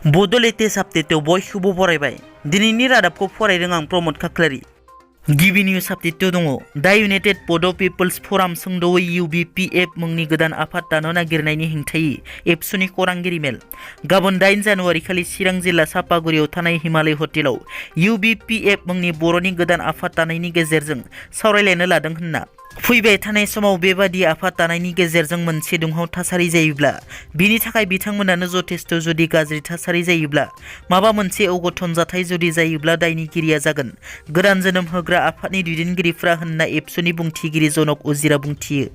बड' लेटेस्ट आपडेटआव बयखौबो बरायबाय। दिनैनि रादाबखौ फरायदों आं प्रमद खाख्लारि। गिबि निउज आपडेटआव दङ दा इउनाइटेड बड' पिपल्स फराम सोंदोयै UBPF मुंनि गोदान आफाद दानो नागिरनायनि हेंथायै एबसुनि खौरांगिरि मेल। गाबोन 8 जानुवारि खालि चिरां जिल्ला सापागुरियाव थानाय हिमालय हटेलाव UBPF मुंनि बर'नि गोदान आफाद दानायनि गेजेरजों सावरायलायनो लादों होनना। फैबाय थानाय समाव बेबादि आफाद दानायनि गेजेरजों मोनसे दुंहाव थासारि जायोब्ला बिनि थाखाय बिथांमोनानो जथेस्ट, जुदि गाज्रि थासारि जायोब्ला माबा मोनसे अघटन जाथाय जुदि जायोब्ला दायनिगिरिया जागोन गोदान जोनोम होग्रा आफादनि दैदेनगिरिफ्रा होनना एबसुनि बुंथिगिरि जनक उजिरा बुंथियो।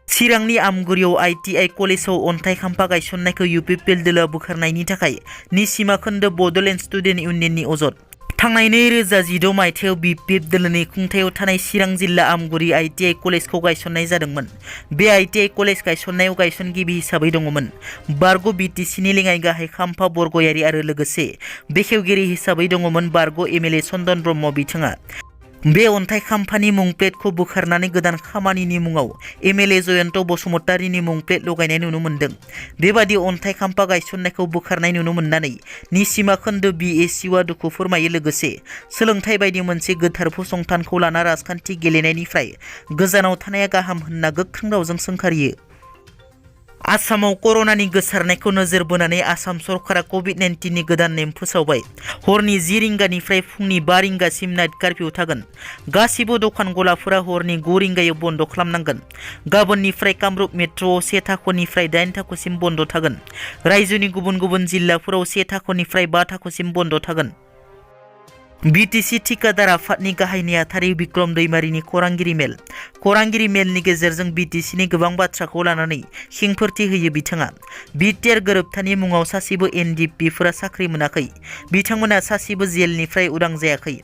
चिरांनि आमगुरियाव ITI कलेजाव अन्थाइ खाम्फा गायसननायखौ UPPL दोलोआ बोखारनायनि थाखाय निसिमा खोन्दो बड'लेण्ड स्टुडेन्ट इउनियननि अजद। थांनाय 2016 मायथाइयाव BPF दोलोनि खुंथायाव थानाय चिरां जिल्ला आमगुरि ITI कलेजखौ गायसननाय जादोंमोन। बे ITI कलेज गायसननायाव गायसनगिरि हिसाबै दङमोन बारग' BTCनि लेङाइ गाहाय खाम्फा बरगयारि आरो लोगोसे बेखेवगिरि हिसाबै दङमोन बारग' MLA चन्दन ब्रह्म बिथाङा। बे अन्थाइ खाम्फानि मुं प्लेटखौ बोखारनानै गोदान खामानिनि मुङाव MLA जयन्त बसुमतारीनि मुं प्लेट लगायनाय नुनो मोन्दों। बेबादि अन्थाइ खाम्फा गायसननायखौ बोखारनाय नुनो मोननानै निसिमा खोन्दो BACUआ दुखु फोरमायो। लोगोसे सोलोंथाइ बायदि मोनसे गोथार फसंथानखौ लाना राजखान्थि गेलेनायनिफ्राय गोजानाव थानाया गाहाम होनना गोख्रों रावजों सोंखारियो। आसामाव कर'नानि गोसारनायखौ नोजोर बोनानै आसाम सरकारा COVID-19 नि गोदान नेम फोसावबाय। हरनि 10 रिंगानिफ्राय फुंनि 5 रिंगासिम नाइट कार्फिउ थागोन। गासिबो दखान गलाफोरा हरनि 9 रिंगायाव बन्द' खालामनांगोन। गाबोननिफ्राय कामरुप मेट्र'आव 1 थाखोनिफ्राय 8 थाखोसिम बन्द' थागोन। रायजोनि गुबुन गुबुन जिल्लाफोराव 1 थाखोनिफ्राय 5 थाखोसिम बन्द' थागोन। BTC थिकादार आफादनि गाहाय नेहाथारि बिक्रम दैमारिनि खौरांगिरि मेल। खौरांगिरि मेलनि गेजेरजों BTCनि गोबां बाथ्राखौ लानानै खेंफोरथि होयो बिथाङा। बिटिआर गोरोबथानि मुङाव सासेबो NDPफोरा साख्रि मोनाखै, बिथांमोना सासेबो जेलनिफ्राय उदां जायाखै।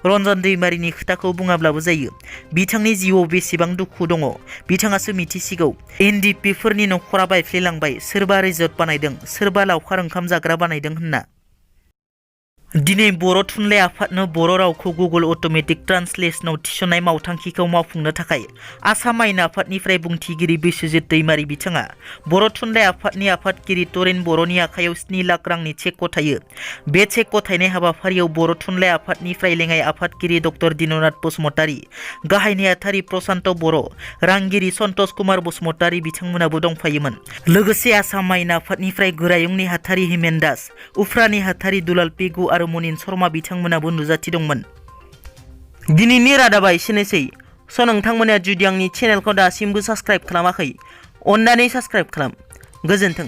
रन्जन दैमारिनि खोथाखौ बुङाब्लाबो जायो। बिथांनि जिउआव बेसेबां दुखु दङ बिथाङासो मिथिसिगौ। NDPफोरनि नखरा बायफ्लेलांबाय, सोरबा रिजर्ट बानायदों, सोरबा लावखार ओंखाम जाग्रा बानायदों होनना। दिनै बर' थुनलाइ आफादनो बर' रावखौ गुगोल अट'मेटिक ट्रान्सलेसनाव थिसननाय मावथांखिखौ मावफुंनो थाखाय आसाम आयेन आफादनिफ्राय बुंथिगिरि बिस्वजित दैमारि बिथाङा बर' थुनलाइ आफादनि आफादगिरि तरेन बर'नि आखायाव 7 लाख रांनि चेक गथायो। बे चेक गथायनाय हाबाफारियाव बर' थुनलाइ आफादनिफ्राय लेङाइ आफादगिरि डक्टर दिननाथ बसुमतारी, गाहाय नेहाथारि प्रशान्त बर', रांगिरि सन्तोष कुमार बसुमतारी बिथांमोनाबो दंफायोमोन। लोगोसे आसाम आयेन आफादनिफ्राय गोरायुं नेहाथारि हिमेन दास, उफ्रा नेहाथारि दुलाल पेगु आरो मनिन शर्मा बिथांमोनाबो नुजाथि दंमोन। दिनैनि रादाबा एसेनोसै। नोंथांमोना जुदि आंनि चेनेलखौ दासिमबो साबस्क्राइब खालामाखै, अन्नानै साबस्क्राइब खालाम। गोजोन्थों।